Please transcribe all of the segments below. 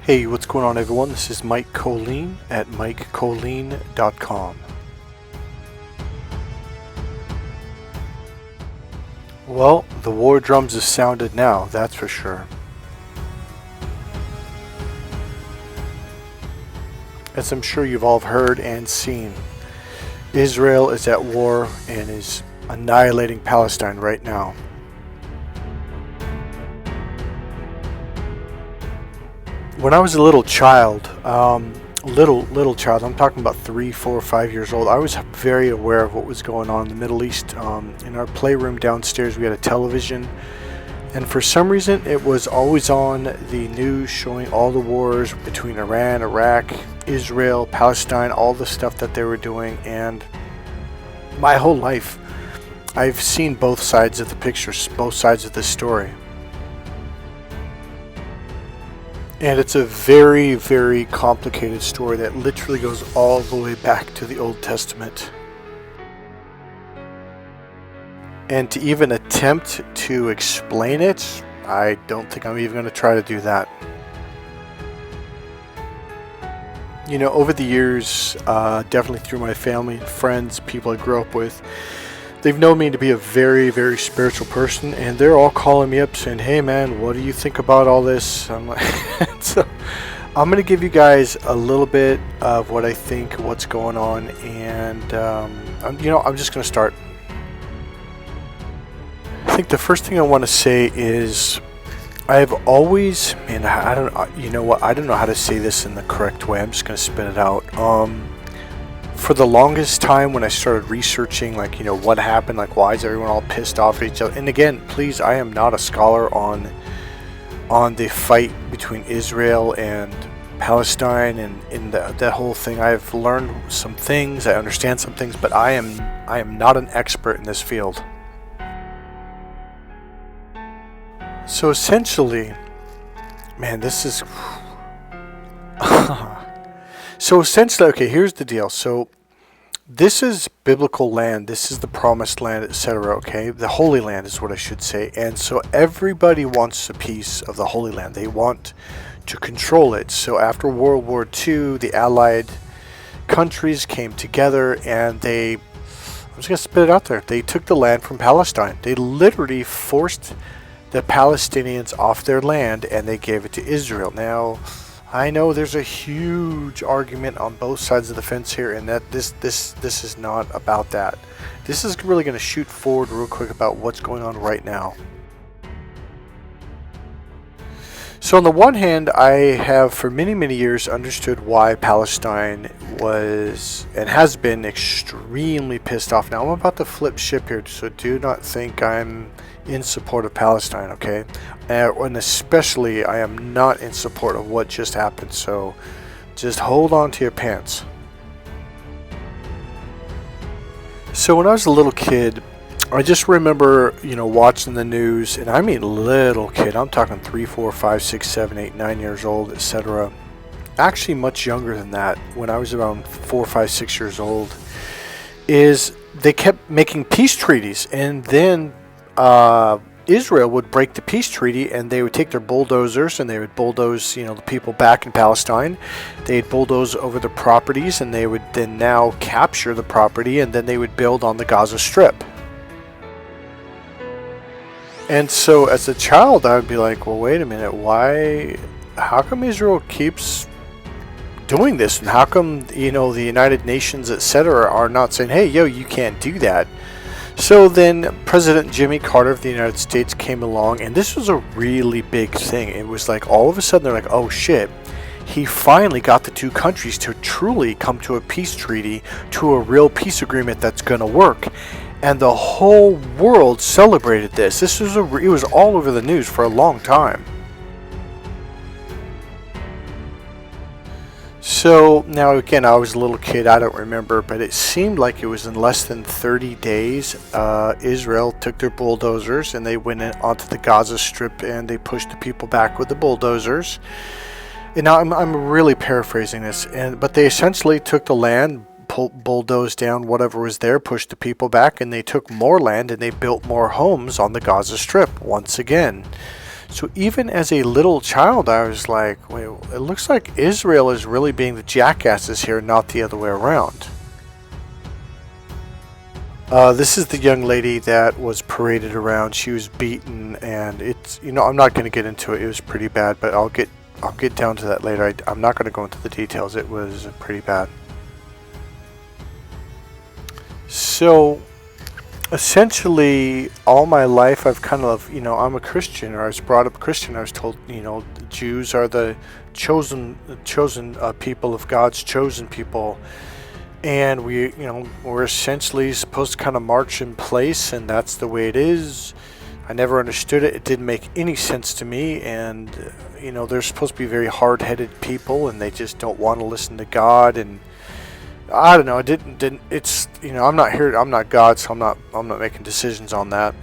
Hey, what's going on, everyone? This is Mike Colleen at MikeColleen.com. Well, the war drums have sounded now, that's for sure. As I'm sure you've all heard and seen, Israel is at war and is annihilating Palestine right now. When I was a little child, little child, I'm talking about 3, 4, 5 years old, I was very aware of what was going on in the Middle East. In our playroom downstairs, we had a television, and for some reason, it was always on the news showing all the wars between Iran, Iraq, Israel, Palestine, all the stuff that they were doing. And my whole life, I've seen both sides of the pictures, both sides of the story. And it's a very, very complicated story that literally goes all the way back to the Old Testament. And to even attempt to explain it, I don't think I'm even going to try to do that. You know, over the years, definitely through my family and friends, people I grew up with, they've known me to be a very, very spiritual person, and they're all calling me up saying, "Hey man, what do you think about all this?" I'm like, so I'm going to give you guys a little bit of what I think, what's going on, and I'm just going to start. I think the first thing I want to say is I have always, man, I don't know how to say this in the correct way. I'm just going to spit it out. For the longest time, when I started researching, what happened, why is everyone all pissed off at each other? And again, please, I am not a scholar on the fight between Israel and Palestine and in that whole thing. I've learned some things, I understand some things, but I am not an expert in this field. So essentially, man, this is so essentially, okay, here's the deal. So this is biblical land. This is the promised land, etc. Okay, the Holy Land is what I should say. And so everybody wants a piece of the Holy Land. They want to control it. So after World War II, the Allied countries came together and I'm just going to spit it out there. They took the land from Palestine. They literally forced the Palestinians off their land and they gave it to Israel. Now, I know there's a huge argument on both sides of the fence here, and that this is not about that. This is really going to shoot forward real quick about what's going on right now. So on the one hand, I have for many, many years understood why Palestine was and has been extremely pissed off. Now I'm about to flip ship here, so do not think I'm in support of Palestine, okay? And especially, I am not in support of what just happened, so just hold on to your pants. So when I was a little kid, I just remember, watching the news, and I mean little kid, I'm talking 3, 4, 5, 6, 7, 8, 9 years old, etc. Actually much younger than that, when I was around 4, 5, 6 years old, is they kept making peace treaties, and then Israel would break the peace treaty and they would take their bulldozers and they would bulldoze, the people back in Palestine. They'd bulldoze over the properties and they would then now capture the property and then they would build on the Gaza Strip. And so as a child, I would be like, well, wait a minute, how come Israel keeps doing this? And how come, the United Nations, etc., are not saying, hey, you can't do that? So then President Jimmy Carter of the United States came along, and this was a really big thing. It was like all of a sudden they're like, oh shit, he finally got the two countries to truly come to a peace treaty, to a real peace agreement that's going to work. And the whole world celebrated this. It was all over the news for a long time. So now again, I was a little kid, I don't remember, but it seemed like it was in less than 30 days, Israel took their bulldozers and they went onto the Gaza Strip and they pushed the people back with the bulldozers. And now I'm really paraphrasing this, but they essentially took the land, bulldozed down whatever was there, pushed the people back, and they took more land and they built more homes on the Gaza Strip once again. So even as a little child, I was like, wait, it looks like Israel is really being the jackasses here, not the other way around. This is the young lady that was paraded around. She was beaten, and it's, I'm not going to get into it. It was pretty bad, but I'll get down to that later. I'm not going to go into the details. It was pretty bad. So essentially, all my life I've kind of, I'm a Christian, or I was brought up Christian. I was told, the Jews are the chosen people of God's chosen people, and we're essentially supposed to kind of march in place, and that's the way it is. I never understood it. It didn't make any sense to me, and they're supposed to be very hard-headed people, and they just don't want to listen to God, and I don't know. It didn't. It's I'm not here. I'm not God, so I'm not making decisions on that.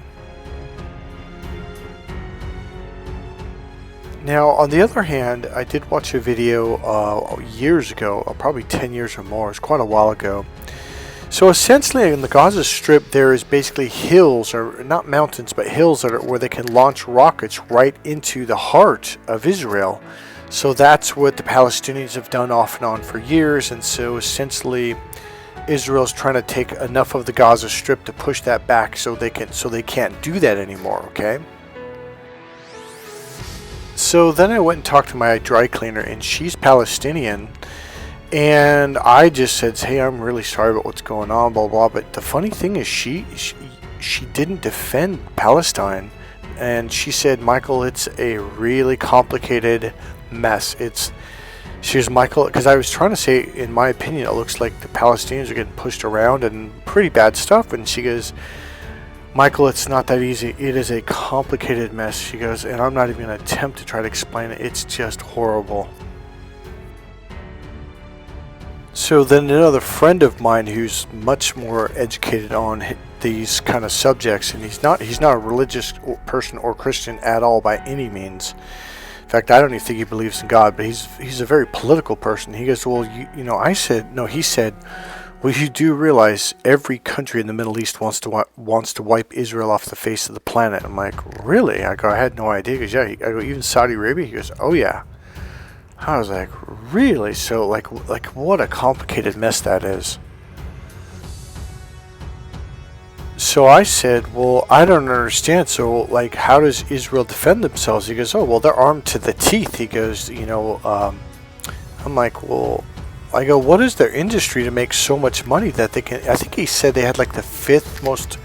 Now, on the other hand, I did watch a video years ago, probably 10 years or more. It's quite a while ago. So essentially, in the Gaza Strip, there is basically hills, or not mountains, but hills where they can launch rockets right into the heart of Israel. So that's what the Palestinians have done off and on for years, and so essentially Israel's trying to take enough of the Gaza Strip to push that back so they can't do that anymore, okay? So then I went and talked to my dry cleaner, and she's Palestinian, and I just said, hey, I'm really sorry about what's going on, blah blah. But the funny thing is she didn't defend Palestine, and she said, Michael, it's a really complicated mess. She was, Michael, because I was trying to say, in my opinion, it looks like the Palestinians are getting pushed around and pretty bad stuff, and she goes, Michael, it's not that easy. It is a complicated mess. She goes, and I'm not even going to attempt to try to explain it. It's just horrible. So then another friend of mine who's much more educated on these kind of subjects, and he's not a religious person or Christian at all by any means. In fact, I don't even think he believes in God, but he's a very political person. He goes, well, I said, no, he said, well, you do realize every country in the Middle East wants to wipe Israel off the face of the planet. I'm like, really? I go, I had no idea. He goes, yeah. I go, even Saudi Arabia? He goes, oh yeah. I was like, really? So like what a complicated mess that is. So I said, well, I don't understand. So, like, how does Israel defend themselves? He goes, oh, well, they're armed to the teeth. He goes, I'm like, well, I go, what is their industry to make so much money that they can? I think he said they had like the 5th most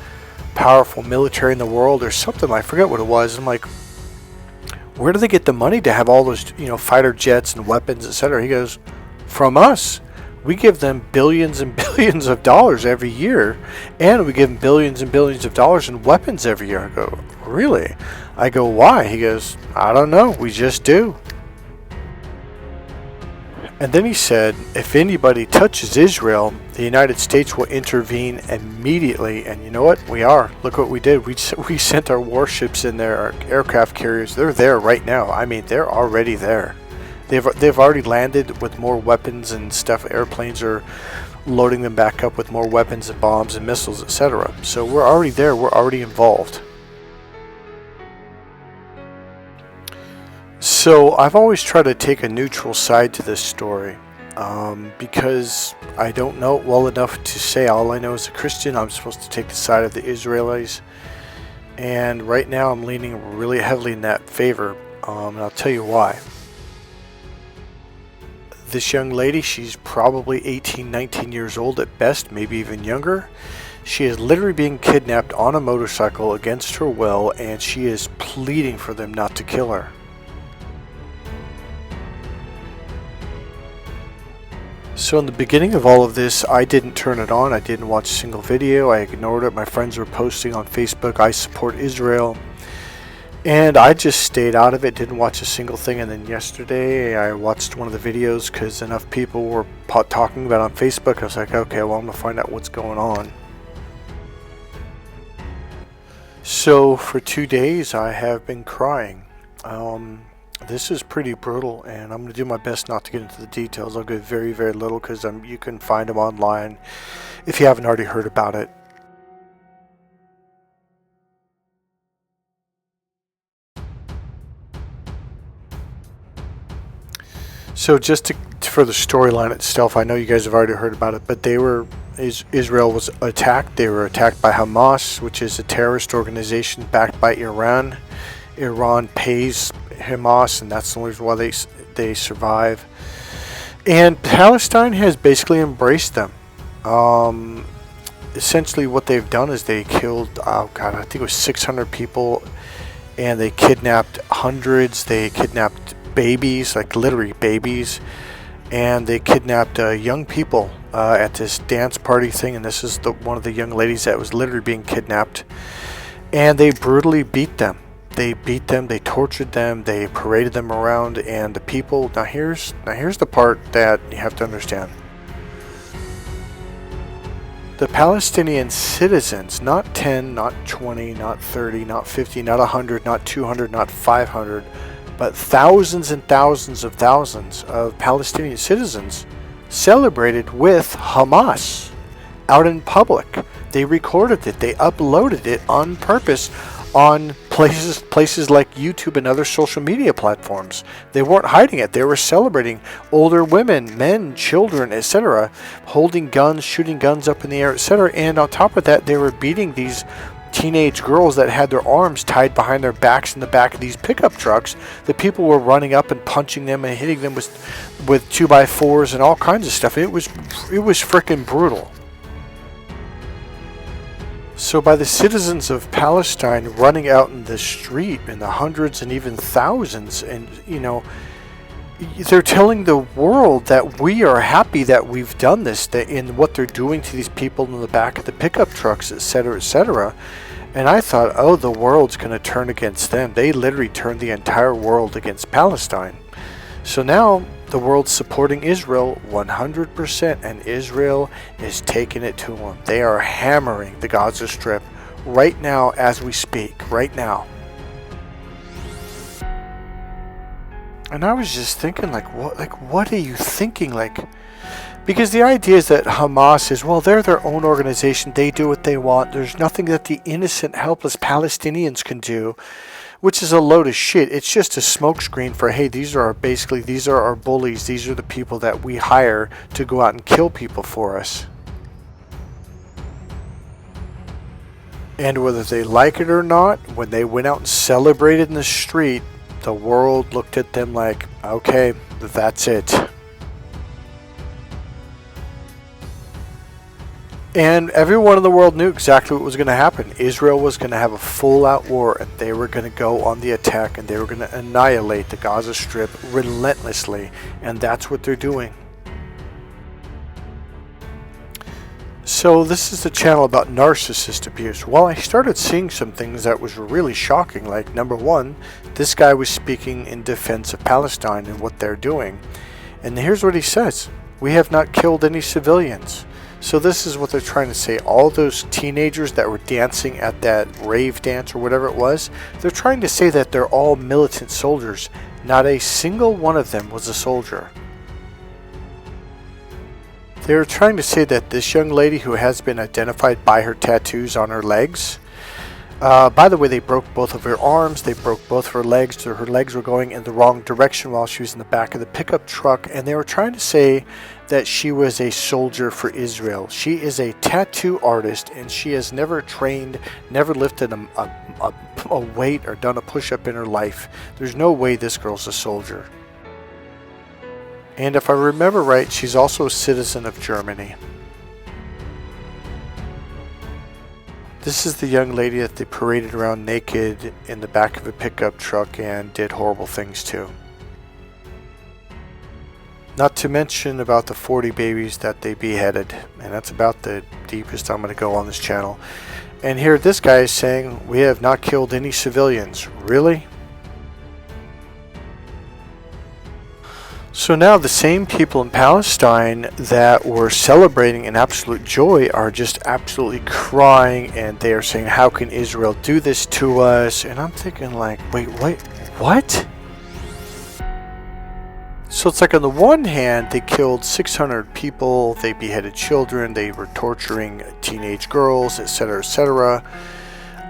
powerful military in the world or something. I forget what it was. I'm like, where do they get the money to have all those, fighter jets and weapons, etc.? He goes, from us. We give them billions and billions of dollars every year, and we give them billions and billions of dollars in weapons every year. I go, really? I go, why? He goes, I don't know. We just do. And then he said, if anybody touches Israel, the United States will intervene immediately. And you know what? We are. Look what we did. We sent our warships in there, our aircraft carriers. They're there right now. I mean, they're already there. They've already landed with more weapons and stuff. Airplanes are loading them back up with more weapons and bombs and missiles, etc. So we're already there. We're already involved. So I've always tried to take a neutral side to this story because I don't know it well enough to say. All I know as a Christian, I'm supposed to take the side of the Israelis. And right now I'm leaning really heavily in that favor. And I'll tell you why. This young lady, she's probably 18, 19 years old at best, maybe even younger. She is literally being kidnapped on a motorcycle against her will, and she is pleading for them not to kill her. So in the beginning of all of this, I didn't turn it on. I didn't watch a single video. I ignored it. My friends were posting on Facebook, I support Israel. And I just stayed out of it, didn't watch a single thing. And then yesterday I watched one of the videos because enough people were talking about it on Facebook. I was like, okay, well, I'm going to find out what's going on. So for 2 days I have been crying. This is pretty brutal, and I'm going to do my best not to get into the details. I'll go very, very little because you can find them online if you haven't already heard about it. So just for the storyline itself, I know you guys have already heard about it, but Israel was attacked. They were attacked by Hamas, which is a terrorist organization backed by Iran. Iran pays Hamas, and that's the only reason why they survive. And Palestine has basically embraced them. Essentially, what they've done is they killed, oh God, I think it was 600 people, and they kidnapped hundreds. They kidnapped babies, like literally babies, and they kidnapped young people at this dance party thing. And this is one of the young ladies that was literally being kidnapped, and they brutally beat them. They beat them, they tortured them, they paraded them around, and the people. Now here's the part that you have to understand. The Palestinian citizens, not 10, not 20, not 30, not 50, not 100, not 200, not 500, but thousands and thousands of Palestinian citizens celebrated with Hamas out in public. They recorded it, they uploaded it on purpose on places like YouTube and other social media platforms. They weren't hiding it. They were celebrating older women, men, children, etc., holding guns, shooting guns up in the air, etc. And on top of that, they were beating these teenage girls that had their arms tied behind their backs in the back of these pickup trucks. The people were running up and punching them and hitting them with 2x4s and all kinds of stuff. It was freaking brutal. So by the citizens of Palestine running out in the street in the hundreds and even thousands, and they're telling the world that we are happy that we've done this, that in what they're doing to these people in the back of the pickup trucks, etc., etc. And I thought, oh, the world's going to turn against them. They literally turned the entire world against Palestine. So now the world's supporting Israel 100%, and Israel is taking it to them. They are hammering the Gaza Strip right now as we speak, right now. And I was just thinking, what are you thinking? Because the idea is that Hamas is, well, they're their own organization. They do what they want. There's nothing that the innocent, helpless Palestinians can do, which is a load of shit. It's just a smokescreen for, hey, these are our bullies. These are the people that we hire to go out and kill people for us. And whether they like it or not, when they went out and celebrated in the street, the world looked at them like, okay, that's it. And everyone in the world knew exactly what was going to happen. Israel was going to have a full-out war, and they were going to go on the attack, and they were going to annihilate the Gaza Strip relentlessly. And that's what they're doing. So this is the channel about narcissist abuse. Well, I started seeing some things that was really shocking. Like, number one, this guy was speaking in defense of Palestine and what they're doing. And here's what he says. We have not killed any civilians. So this is what they're trying to say. All those teenagers that were dancing at that rave dance or whatever it was, they're trying to say that they're all militant soldiers. Not a single one of them was a soldier. They were trying to say that this young lady who has been identified by her tattoos on her legs, by the way, they broke both of her arms, they broke both of her legs, so her legs were going in the wrong direction while she was in the back of the pickup truck, and they were trying to say that she was a soldier for Israel. She is a tattoo artist, and she has never trained, never lifted a weight or done a push-up in her life. There's no way this girl's a soldier. And if I remember right, she's also a citizen of Germany. This is the young lady that they paraded around naked in the back of a pickup truck and did horrible things to. Not to mention about the 40 babies that they beheaded. And that's about the deepest I'm going to go on this channel. And here this guy is saying, we have not killed any civilians. Really? So now the same people in Palestine that were celebrating in absolute joy are just absolutely crying, and they are saying, how can Israel do this to us? And I'm thinking like, wait, what? So it's like on the one hand, they killed 600 people, they beheaded children, they were torturing teenage girls, etc., etc.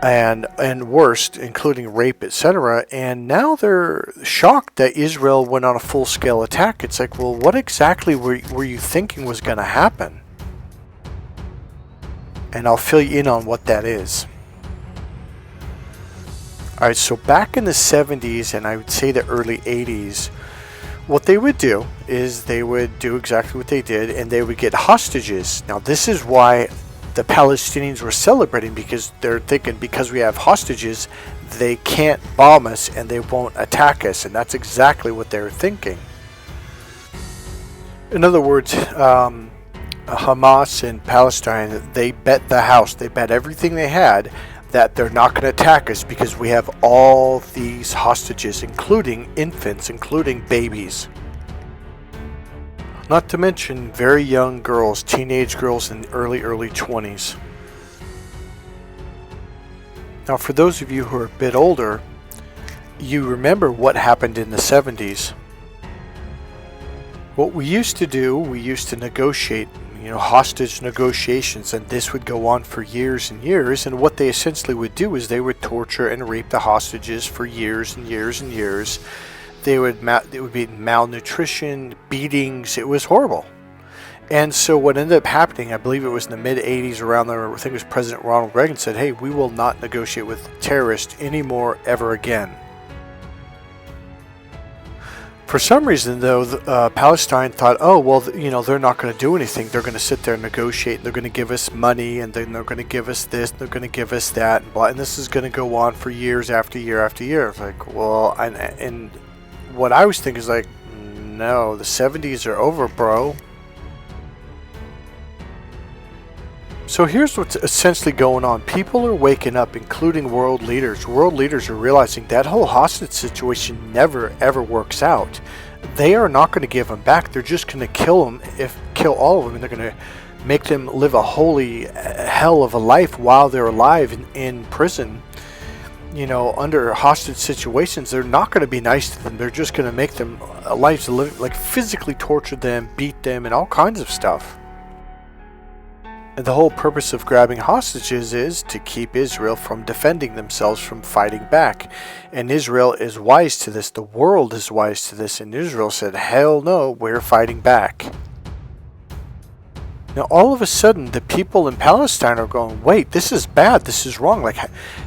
and worst, including rape, etc. And now they're shocked that Israel went on a full-scale attack. It's like, well, what exactly were you thinking was going to happen? And I'll fill you in on what that is. Alright, so back in the 70s, and I would say the early 80s, what they would do is they would do exactly what they did, and they would get hostages. Now, this is why the Palestinians were celebrating, because they're thinking, because we have hostages, they can't bomb us and they won't attack us. And that's exactly what they were thinking. In other words, Hamas in Palestine, they bet the house, they bet everything they had that they're not going to attack us because we have all these hostages, including infants, including babies. Not to mention very young girls, teenage girls in the early 20s. Now, for those of you who are a bit older, you remember what happened in the 70s. What we used to do, we used to negotiate, hostage negotiations, and this would go on for years and years. And what they essentially would do is they would torture and rape the hostages for years and years and years. It would be malnutrition, beatings. It was horrible. And so what ended up happening, I believe it was in the mid-80s, around there, I think it was President Ronald Reagan said, hey, we will not negotiate with terrorists anymore ever again. For some reason, though, Palestine thought, oh, well, they're not going to do anything. They're going to sit there and negotiate, and they're going to give us money, and then they're going to give us this, and they're going to give us that, and this is going to go on for years after year after year. It's like, well, and what I was thinking is like, no, the 70s are over, bro. So here's what's essentially going on. People are waking up, including world leaders. World leaders are realizing that whole hostage situation never ever works out. They are not going to give them back. They're just going to kill all of them, and they're going to make them live a holy hell of a life while they're alive in prison. Under hostage situations, they're not going to be nice to them. They're just going to make them lives live, like physically torture them, beat them, and all kinds of stuff. And the whole purpose of grabbing hostages is to keep Israel from defending themselves, from fighting back. And Israel is wise to this. The world is wise to this. And Israel said, hell no, we're fighting back. Now, all of a sudden, the people in Palestine are going, wait, this is bad. This is wrong. Like,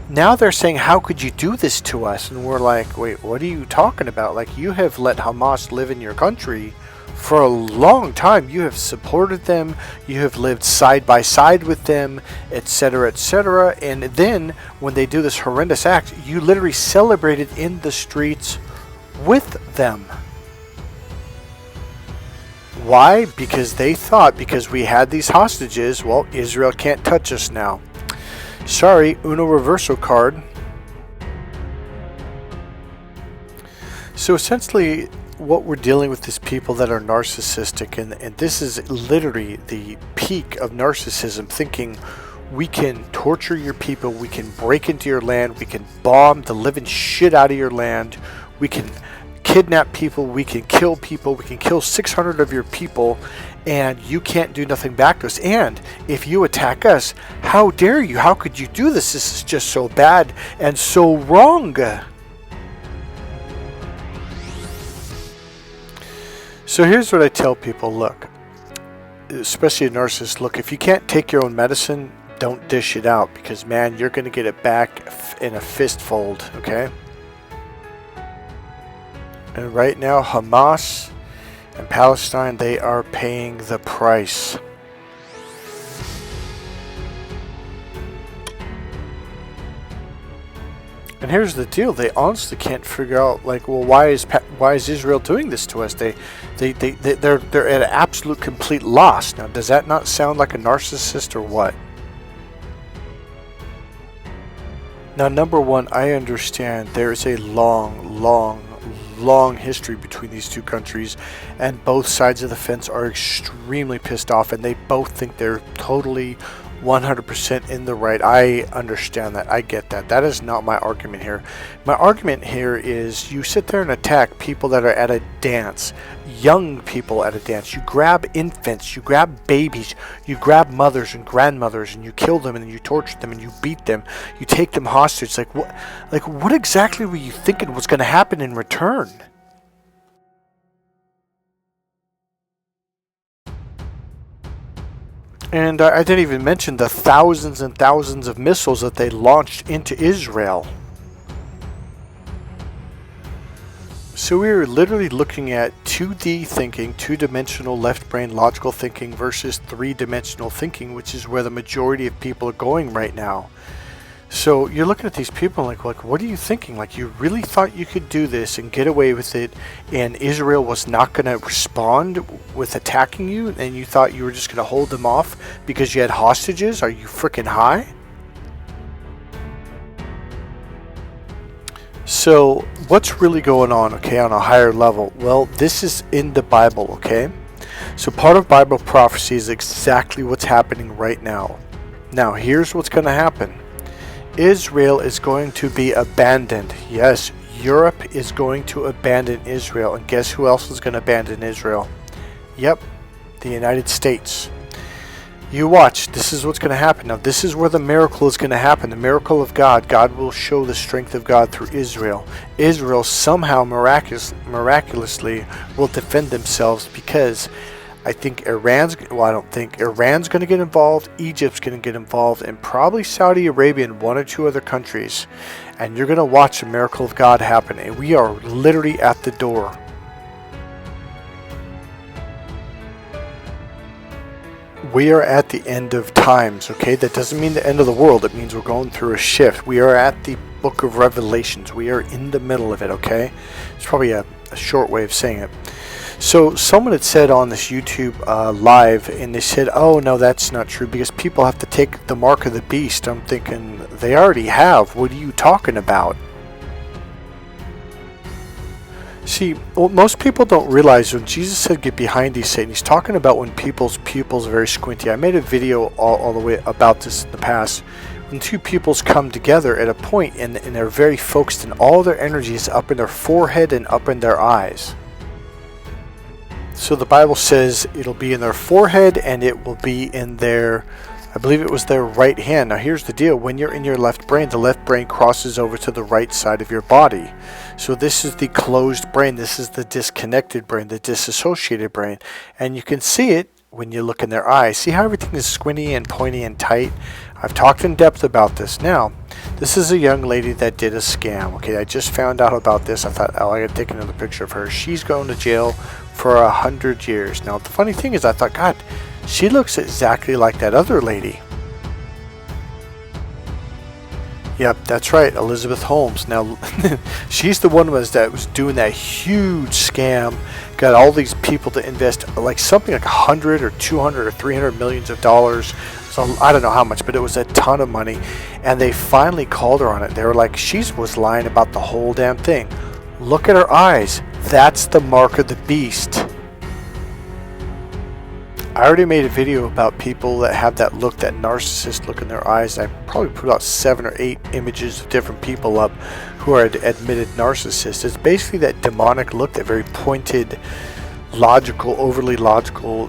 now they're saying, how could you do this to us? And we're like, wait, what are you talking about? Like, you have let Hamas live in your country for a long time. You have supported them, you have lived side by side with them, etc., etc. And then when they do this horrendous act, you literally celebrated in the streets with them. Why? Because they thought, because we had these hostages, well, Israel can't touch us now. Sorry, Uno Reverso card. So essentially, what we're dealing with is people that are narcissistic, and this is literally the peak of narcissism, thinking we can torture your people, we can break into your land, we can bomb the living shit out of your land, we can kidnap people, we can kill people, we can kill 600 of your people, and you can't do nothing back to us. And if you attack us, how dare you? How could you do this? This is just so bad and so wrong. So here's what I tell people, look, especially a narcissist, look, if you can't take your own medicine, don't dish it out, because, man, you're going to get it back in a fistfold, okay? And right now, Hamas and Palestine, they are paying the price. And here's the deal: they honestly can't figure out, like, well, why is Israel doing this to us? They're at an absolute complete loss. Now, does that not sound like a narcissist or what? Now, number one, I understand there is a long history between these two countries, and both sides of the fence are extremely pissed off, and they both think they're totally 100% in the right. I understand that. I get that. That is not my argument here. My argument here is you sit there and attack people that are at a dance, young people at a dance. You grab infants, you grab babies, you grab mothers and grandmothers, and you kill them, and then you torture them, and you beat them, you take them hostage. What exactly were you thinking was going to happen in return? And I didn't even mention the thousands and thousands of missiles that they launched into Israel. So we are literally looking at 2D thinking, two-dimensional left brain logical thinking versus three-dimensional thinking, which is where the majority of people are going right now. So you're looking at these people like, what are you thinking? Like, you really thought you could do this and get away with it, and Israel was not going to respond with attacking you, and you thought you were just going to hold them off because you had hostages? Are you freaking high? So what's really going on, okay, on a higher level? Well, this is in the Bible, okay? So part of Bible prophecy is exactly what's happening right now. Now, here's what's going to happen. Israel is going to be abandoned. Yes, Europe is going to abandon Israel. And guess who else is going to abandon Israel? Yep, the United States. You watch. This is what's going to happen. Now, this is where the miracle is going to happen. The miracle of God. God will show the strength of God through Israel. Israel somehow miraculously will defend themselves because I think Iran's going to get involved, Egypt's going to get involved, and probably Saudi Arabia and one or two other countries. And you're going to watch the miracle of God happen. And we are literally at the door. We are at the end of times, okay? That doesn't mean the end of the world. It means we're going through a shift. We are at the book of Revelations. We are in the middle of it, okay? It's probably a short way of saying it. So someone had said on this YouTube live, and they said, oh, no, that's not true because people have to take the mark of the beast. I'm thinking, they already have. What are you talking about? See, what most people don't realize when Jesus said get behind thee, Satan, he's talking about when people's pupils are very squinty. I made a video all the way about this in the past. When two pupils come together at a point and they're very focused and all their energy is up in their forehead and up in their eyes. So the Bible says it'll be in their forehead and it will be in their, I believe it was their right hand. Now here's the deal. When you're in your left brain, the left brain crosses over to the right side of your body. So this is the closed brain. This is the disconnected brain, the disassociated brain. And you can see it when you look in their eyes. See how everything is squinty and pointy and tight? I've talked in depth about this. Now, this is a young lady that did a scam. Okay, I just found out about this. I thought, oh, I gotta take another picture of her. She's going to jail for 100 years. Now, the funny thing is, I thought, God, she looks exactly like that other lady. Yep, that's right, Elizabeth Holmes. Now, she's the one that was doing that huge scam, got all these people to invest like something like 100 or 200 or 300 millions of dollars. So I don't know how much, but it was a ton of money. And they finally called her on it. They were like, she was lying about the whole damn thing. Look at her eyes. That's the mark of the beast. I already made a video about people that have that look, that narcissist look in their eyes. I probably put out 7 or 8 images of different people up who are admitted narcissists. It's basically that demonic look, that very pointed, logical, overly logical,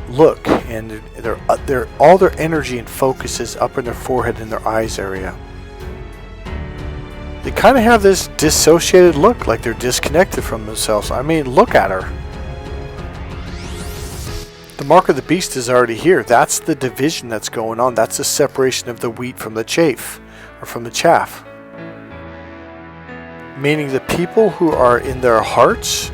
look. And they're all their energy and focus is up in their forehead and their eyes area. They kind of have this dissociated look, like they're disconnected from themselves. I mean, look at her. The mark of the beast is already here. That's the division that's going on. That's the separation of the wheat from the chaff, or from the chaff. Meaning the people who are in their hearts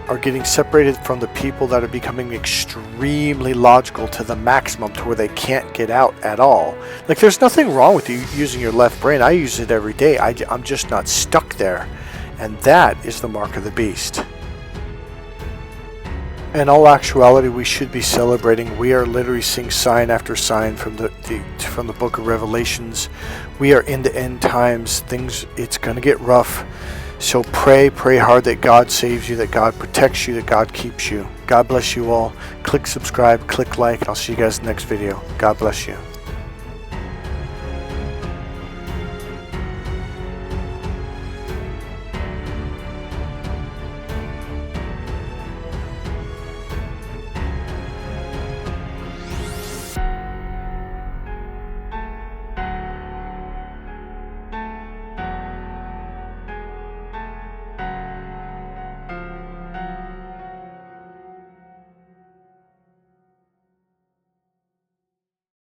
are getting separated from the people that are becoming extremely logical to the maximum, to where they can't get out at all. Like, there's nothing wrong with you using your left brain. I use it every day. I'm just not stuck there. And that is the mark of the beast. In all actuality, we should be celebrating. We are literally seeing sign after sign from the book of Revelations. We are in the end times. It's going to get rough. So pray hard that God saves you, that God protects you, that God keeps you. God bless you all. Click subscribe, click like, and I'll see you guys in the next video. God bless you.